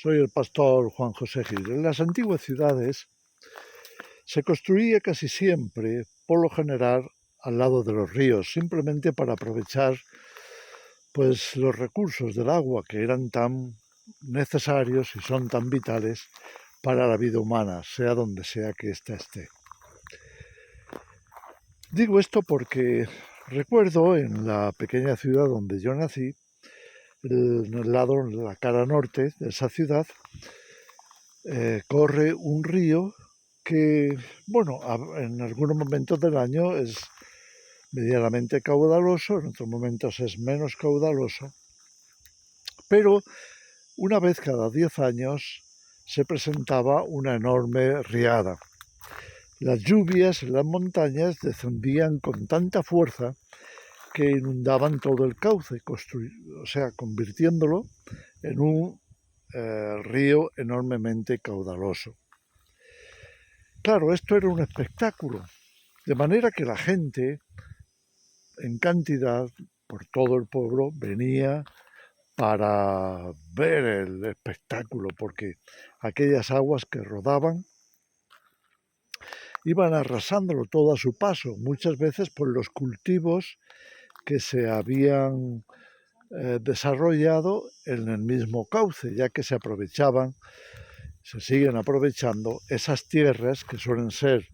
Soy el pastor Juan José Gil. En las antiguas ciudades se construía casi siempre, por lo general, al lado de los ríos, simplemente para aprovechar pues, los recursos del agua que eran tan necesarios y son tan vitales para la vida humana, sea donde sea que ésta esté. Digo esto porque recuerdo en la pequeña ciudad donde yo nací, en la cara norte de esa ciudad, corre un río que, bueno, en algunos momentos del año es medianamente caudaloso, en otros momentos es menos caudaloso, pero una vez cada 10 años se presentaba una enorme riada. Las lluvias en las montañas descendían con tanta fuerza que inundaban todo el cauce, convirtiéndolo en un río enormemente caudaloso. Claro, esto era un espectáculo, de manera que la gente, en cantidad, por todo el pueblo, venía para ver el espectáculo, porque aquellas aguas que rodaban iban arrasándolo todo a su paso, muchas veces por los cultivos que se habían desarrollado en el mismo cauce, ya que se siguen aprovechando esas tierras que suelen ser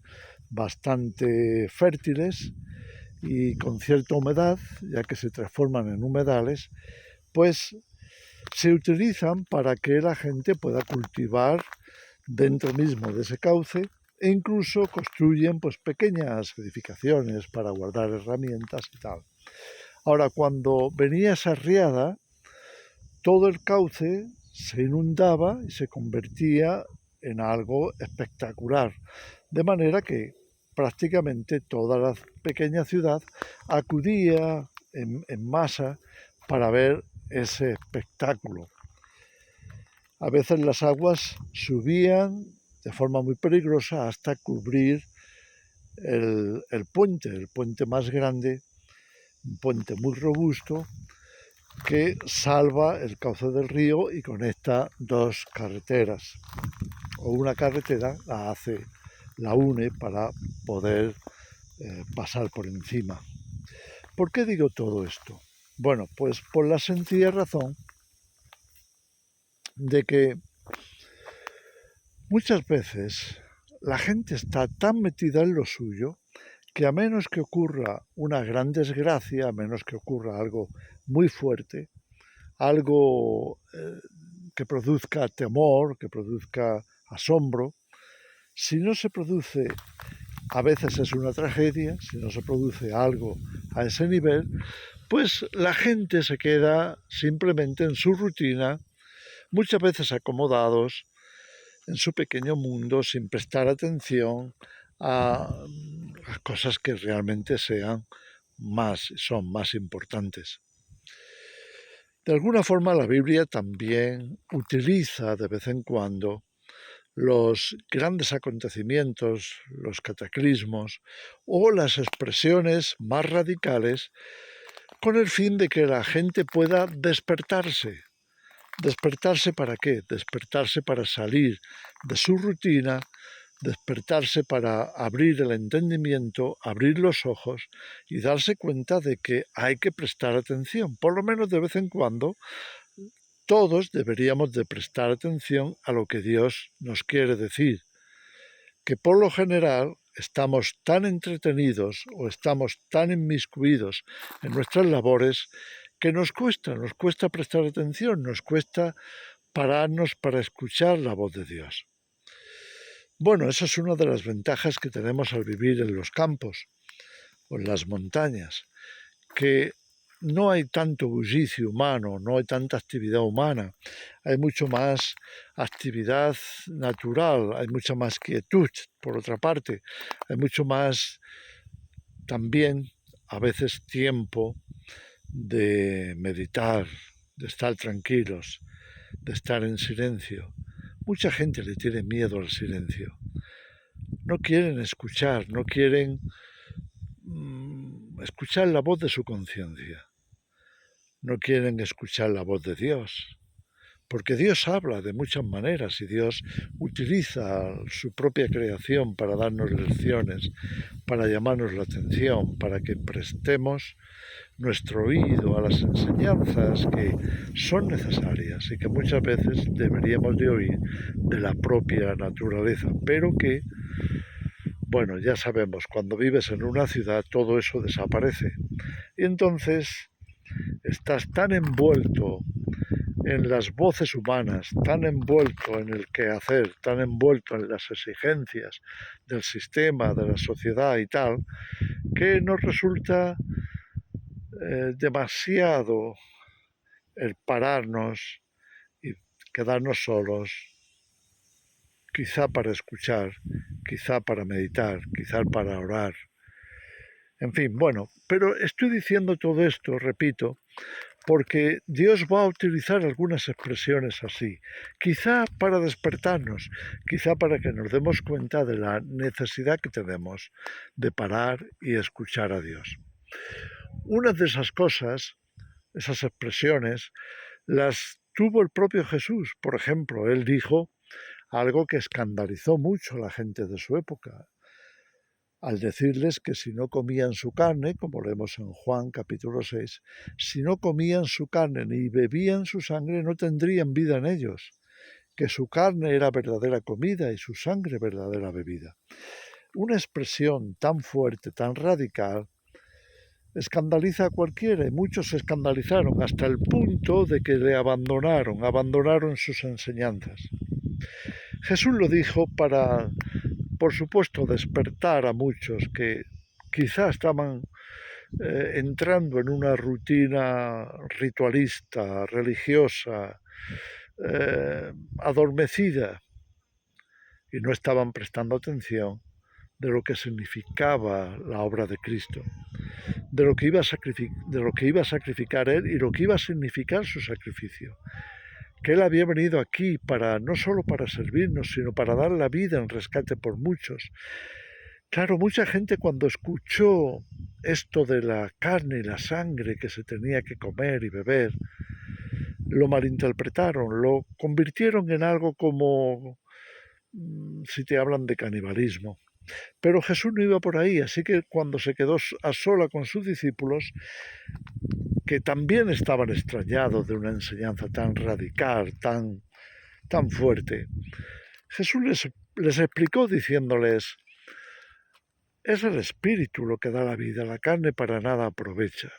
bastante fértiles y con cierta humedad, ya que se transforman en humedales, pues se utilizan para que la gente pueda cultivar dentro mismo de ese cauce e incluso construyen pues pequeñas edificaciones para guardar herramientas y tal. Ahora, cuando venía esa riada, todo el cauce se inundaba y se convertía en algo espectacular, de manera que prácticamente toda la pequeña ciudad acudía en masa para ver ese espectáculo. A veces las aguas subían de forma muy peligrosa hasta cubrir el puente más grande, un puente muy robusto que salva el cauce del río y conecta dos carreteras, o una carretera la une para poder pasar por encima. ¿Por qué digo todo esto? Bueno, pues por la sencilla razón de que muchas veces la gente está tan metida en lo suyo que a menos que ocurra una gran desgracia, a menos que ocurra algo muy fuerte, algo que produzca temor, que produzca asombro, si no se produce, a veces es una tragedia, si no se produce algo a ese nivel, pues la gente se queda simplemente en su rutina, muchas veces acomodados en su pequeño mundo, sin prestar atención a cosas que realmente son más importantes. De alguna forma la Biblia también utiliza de vez en cuando los grandes acontecimientos, los cataclismos o las expresiones más radicales con el fin de que la gente pueda despertarse. ¿Despertarse para qué? Despertarse para salir de su rutina, despertarse para abrir el entendimiento, abrir los ojos y darse cuenta de que hay que prestar atención. Por lo menos de vez en cuando todos deberíamos de prestar atención a lo que Dios nos quiere decir, que por lo general estamos tan entretenidos o estamos tan inmiscuidos en nuestras labores que nos cuesta prestar atención, nos cuesta pararnos para escuchar la voz de Dios. Bueno, esa es una de las ventajas que tenemos al vivir en los campos o en las montañas, que no hay tanto bullicio humano, no hay tanta actividad humana, hay mucho más actividad natural, hay mucha más quietud, por otra parte, hay mucho más también a veces tiempo de meditar, de estar tranquilos, de estar en silencio. Mucha gente le tiene miedo al silencio. No quieren escuchar, no quieren escuchar la voz de su conciencia. No quieren escuchar la voz de Dios, porque Dios habla de muchas maneras y Dios utiliza su propia creación para darnos lecciones, para llamarnos la atención, para que prestemos nuestro oído a las enseñanzas que son necesarias y que muchas veces deberíamos de oír de la propia naturaleza, pero que, bueno, ya sabemos, cuando vives en una ciudad todo eso desaparece. Y entonces estás tan envuelto en las voces humanas, tan envuelto en el quehacer, tan envuelto en las exigencias del sistema, de la sociedad y tal, que nos resulta demasiado el pararnos y quedarnos solos, quizá para escuchar, quizá para meditar, quizá para orar. En fin, bueno, pero estoy diciendo todo esto, repito, porque Dios va a utilizar algunas expresiones así, quizá para despertarnos, quizá para que nos demos cuenta de la necesidad que tenemos de parar y escuchar a Dios. Una de esas cosas, esas expresiones, las tuvo el propio Jesús. Por ejemplo, él dijo algo que escandalizó mucho a la gente de su época, al decirles que si no comían su carne, como leemos en Juan capítulo 6, si no comían su carne ni bebían su sangre, no tendrían vida en ellos, que su carne era verdadera comida y su sangre verdadera bebida. Una expresión tan fuerte, tan radical, escandaliza a cualquiera y muchos se escandalizaron hasta el punto de que le abandonaron sus enseñanzas. Jesús lo dijo para, por supuesto, despertar a muchos que quizá estaban entrando en una rutina ritualista, religiosa, adormecida, y no estaban prestando atención de lo que significaba la obra de Cristo, de lo que iba a sacrificar Él y lo que iba a significar su sacrificio. Que Él había venido aquí para no solo para servirnos, sino para dar la vida en rescate por muchos. Claro, mucha gente cuando escuchó esto de la carne y la sangre que se tenía que comer y beber, lo malinterpretaron, lo convirtieron en algo como si te hablan de canibalismo. Pero Jesús no iba por ahí, así que cuando se quedó a sola con sus discípulos, que también estaban extrañados de una enseñanza tan radical, tan fuerte, Jesús les explicó diciéndoles, es el espíritu lo que da la vida, la carne para nada aprovecha.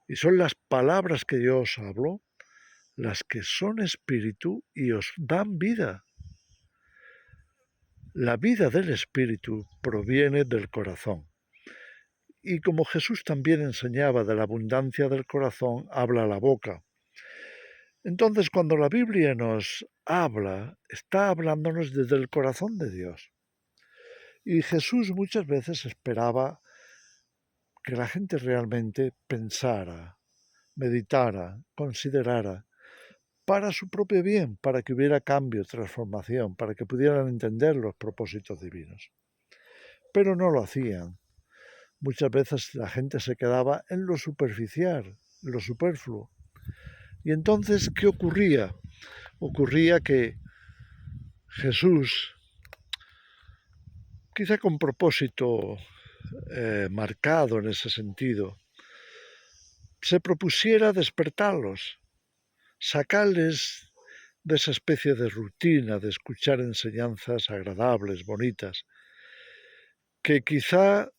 Y son las palabras que yo os hablo, las que son espíritu y os dan vida. La vida del espíritu proviene del corazón. Y como Jesús también enseñaba de la abundancia del corazón, habla la boca. Entonces, cuando la Biblia nos habla, está hablándonos desde el corazón de Dios. Y Jesús muchas veces esperaba que la gente realmente pensara, meditara, considerara, para su propio bien, para que hubiera cambio, transformación, para que pudieran entender los propósitos divinos. Pero no lo hacían. Muchas veces la gente se quedaba en lo superficial, en lo superfluo. Y entonces, ¿qué ocurría? Ocurría que Jesús, quizá con propósito marcado en ese sentido, se propusiera despertarlos, sacarles de esa especie de rutina de escuchar enseñanzas agradables, bonitas, que quizá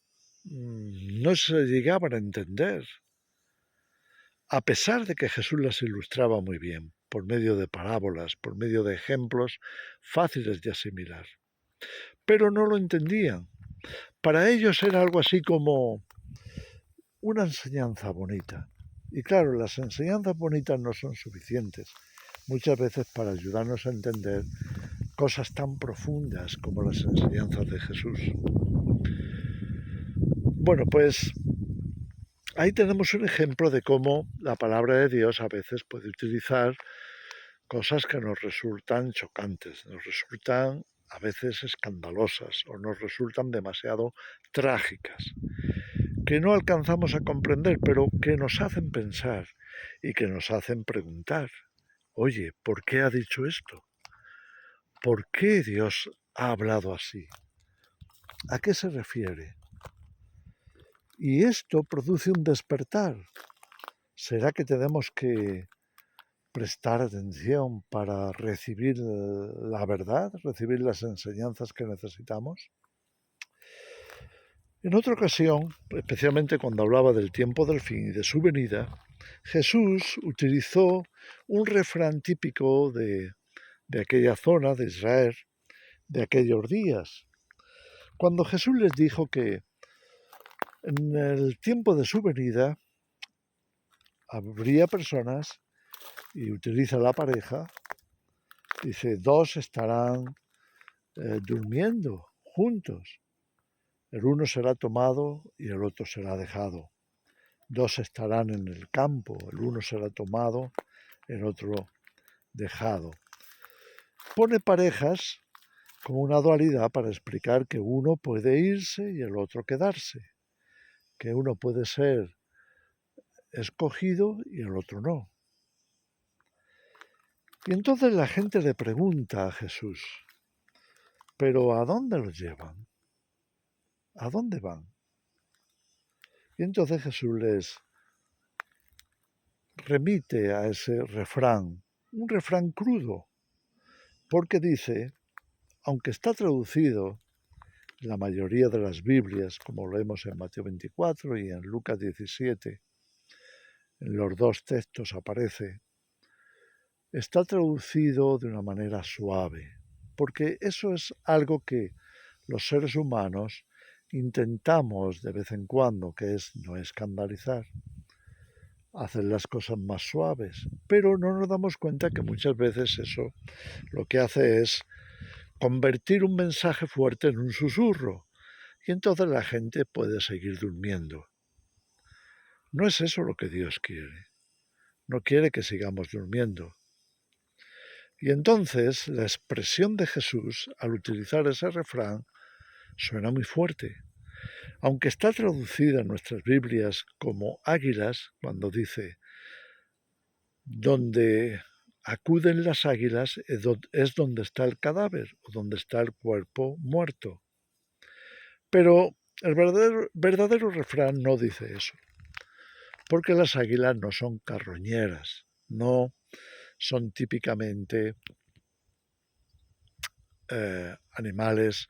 no se llegaban a entender, a pesar de que Jesús las ilustraba muy bien, por medio de parábolas, por medio de ejemplos fáciles de asimilar. Pero no lo entendían. Para ellos era algo así como una enseñanza bonita. Y claro, las enseñanzas bonitas no son suficientes muchas veces para ayudarnos a entender cosas tan profundas como las enseñanzas de Jesús. Bueno, pues ahí tenemos un ejemplo de cómo la palabra de Dios a veces puede utilizar cosas que nos resultan chocantes, nos resultan a veces escandalosas o nos resultan demasiado trágicas, que no alcanzamos a comprender, pero que nos hacen pensar y que nos hacen preguntar oye, ¿por qué ha dicho esto? ¿Por qué Dios ha hablado así? ¿A qué se refiere? Y esto produce un despertar. ¿Será que tenemos que prestar atención para recibir la verdad, recibir las enseñanzas que necesitamos? En otra ocasión, especialmente cuando hablaba del tiempo del fin y de su venida, Jesús utilizó un refrán típico de aquella zona de Israel, de aquellos días, cuando Jesús les dijo que en el tiempo de su venida habría personas, y utiliza la pareja, dice, dos estarán durmiendo juntos, el uno será tomado y el otro será dejado. Dos estarán en el campo, el uno será tomado, el otro dejado. Pone parejas como una dualidad para explicar que uno puede irse y el otro quedarse, que uno puede ser escogido y el otro no. Y entonces la gente le pregunta a Jesús, ¿pero a dónde los llevan? ¿A dónde van? Y entonces Jesús les remite a ese refrán, un refrán crudo, porque dice, aunque está traducido en la mayoría de las Biblias, como leemos en Mateo 24 y en Lucas 17, en los dos textos aparece, está traducido de una manera suave, porque eso es algo que los seres humanos intentamos de vez en cuando, que es no escandalizar, hacer las cosas más suaves, pero no nos damos cuenta que muchas veces eso lo que hace es convertir un mensaje fuerte en un susurro, y entonces la gente puede seguir durmiendo. No es eso lo que Dios quiere. No quiere que sigamos durmiendo. Y entonces la expresión de Jesús, al utilizar ese refrán, suena muy fuerte. Aunque está traducida en nuestras Biblias como águilas, cuando dice, donde acuden las águilas es donde está el cadáver o donde está el cuerpo muerto. Pero el verdadero refrán no dice eso, porque las águilas no son carroñeras, no son típicamente animales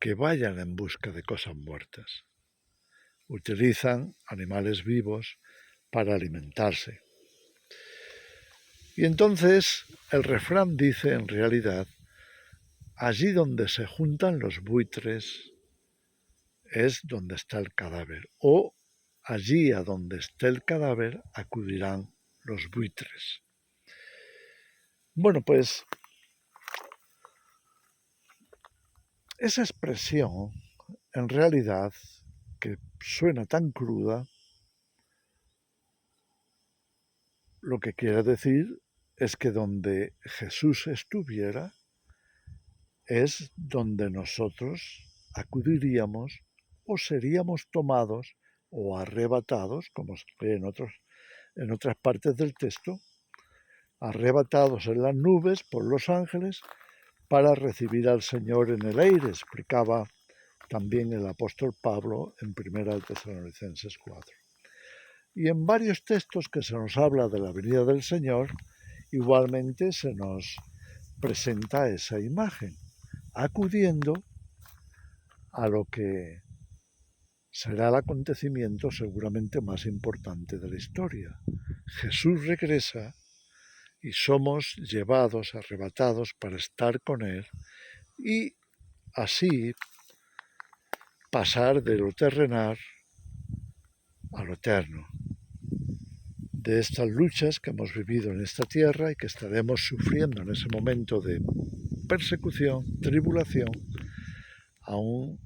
que vayan en busca de cosas muertas. Utilizan animales vivos para alimentarse. Y entonces el refrán dice en realidad, allí donde se juntan los buitres es donde está el cadáver, o allí a donde esté el cadáver acudirán los buitres. Bueno, pues esa expresión, en realidad, que suena tan cruda, lo que quiere decir es que donde Jesús estuviera es donde nosotros acudiríamos o seríamos tomados o arrebatados, como se ve en otras partes del texto, arrebatados en las nubes por los ángeles para recibir al Señor en el aire, explicaba también el apóstol Pablo en 1 Tesalonicenses 4. Y en varios textos que se nos habla de la venida del Señor, igualmente se nos presenta esa imagen, acudiendo a lo que será el acontecimiento seguramente más importante de la historia. Jesús regresa y somos llevados, arrebatados para estar con Él y así pasar de lo terrenal a lo eterno, de estas luchas que hemos vivido en esta tierra y que estaremos sufriendo en ese momento de persecución, tribulación, a un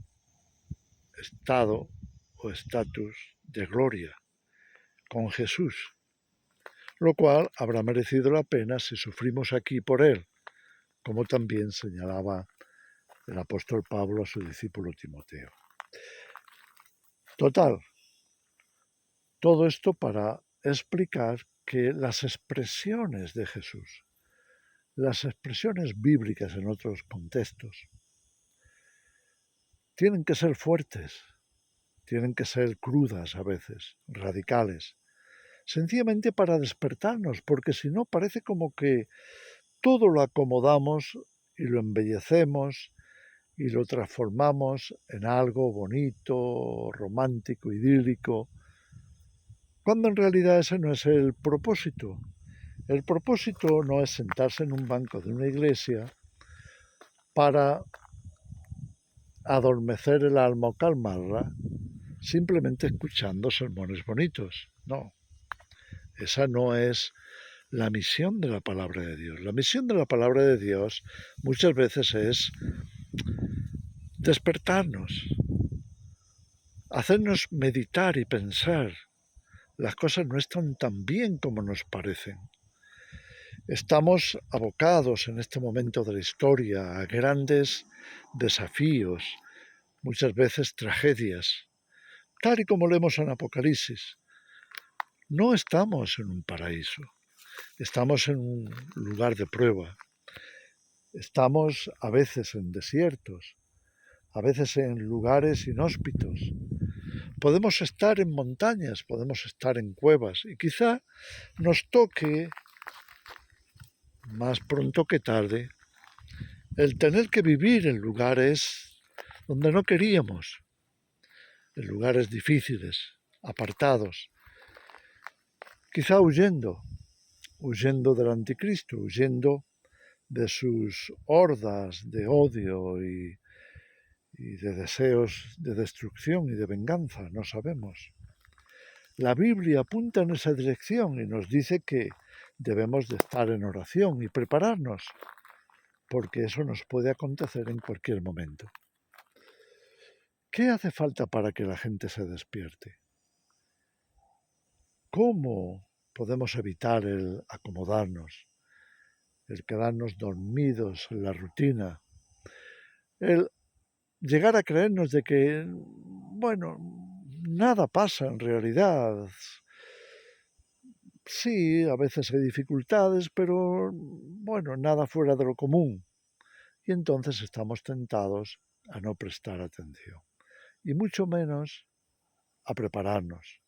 estado o estatus de gloria con Jesús, lo cual habrá merecido la pena si sufrimos aquí por Él, como también señalaba el apóstol Pablo a su discípulo Timoteo. Total, todo esto para explicar que las expresiones de Jesús, las expresiones bíblicas en otros contextos, tienen que ser fuertes, tienen que ser crudas a veces, radicales, sencillamente para despertarnos, porque si no parece como que todo lo acomodamos y lo embellecemos y lo transformamos en algo bonito, romántico, idílico, cuando en realidad ese no es el propósito. El propósito no es sentarse en un banco de una iglesia para adormecer el alma o calmarla simplemente escuchando sermones bonitos. No, esa no es la misión de la palabra de Dios. La misión de la palabra de Dios muchas veces es despertarnos, hacernos meditar y pensar. Las cosas no están tan bien como nos parecen. Estamos abocados en este momento de la historia a grandes desafíos, muchas veces tragedias, tal y como leemos en Apocalipsis. No estamos en un paraíso, estamos en un lugar de prueba. Estamos a veces en desiertos, a veces en lugares inhóspitos. Podemos estar en montañas, podemos estar en cuevas y quizá nos toque, más pronto que tarde, el tener que vivir en lugares donde no queríamos, en lugares difíciles, apartados, quizá huyendo del anticristo, huyendo de sus hordas de odio y de deseos de destrucción y de venganza, no sabemos. La Biblia apunta en esa dirección y nos dice que debemos de estar en oración y prepararnos, porque eso nos puede acontecer en cualquier momento. ¿Qué hace falta para que la gente se despierte? ¿Cómo podemos evitar el acomodarnos, el quedarnos dormidos en la rutina, el llegar a creernos de que, bueno, nada pasa en realidad? Sí, a veces hay dificultades, pero bueno, nada fuera de lo común. Y entonces estamos tentados a no prestar atención y mucho menos a prepararnos.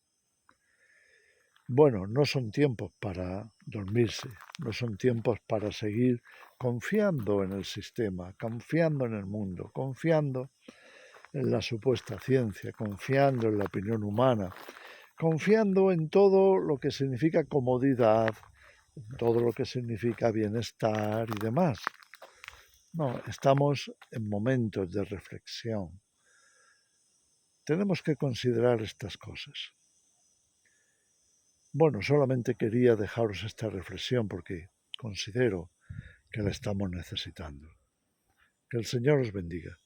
Bueno, no son tiempos para dormirse, no son tiempos para seguir confiando en el sistema, confiando en el mundo, confiando en la supuesta ciencia, confiando en la opinión humana, confiando en todo lo que significa comodidad, en todo lo que significa bienestar y demás. No, estamos en momentos de reflexión. Tenemos que considerar estas cosas. Bueno, solamente quería dejaros esta reflexión porque considero que la estamos necesitando. Que el Señor os bendiga.